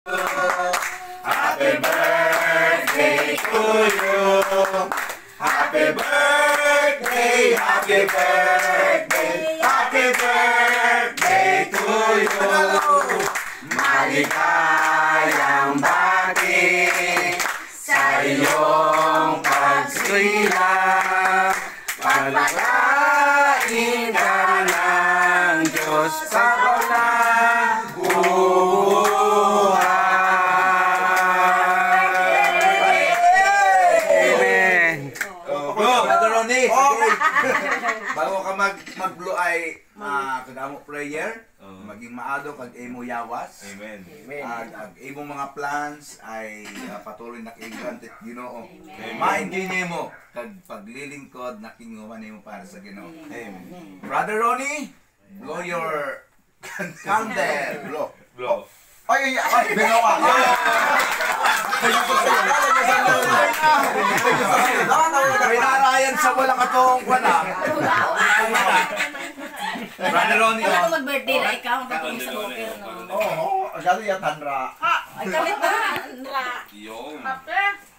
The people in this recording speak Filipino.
Happy birthday to you. Happy birthday, happy birthday, happy birthday to you. Maligayang bati sa iyong pagsilang. Palagain ka ng Diyos sa walang buhay. Amen. Brother Ronnie, bago ka mag-blow ay kadamo prayer, maging maado kag imo yawas. Amen. Ag imo mga plans ay patuloy na kay-granted Ginoo. Ma-enjoy nimo kag paglilingkod na kinguman nimo para sa Ginoo. Amen. Brother Ronnie, blow your candle. Blow. Ay, binawa. Pinarayan sa wala katong wala. Brother Ronnie. Ano mag-birthday na ikaw? Ang katulong sa bukir, no? Oo, agad yan, Tanra. Ay, kalit na, Andra. Yung. Kape.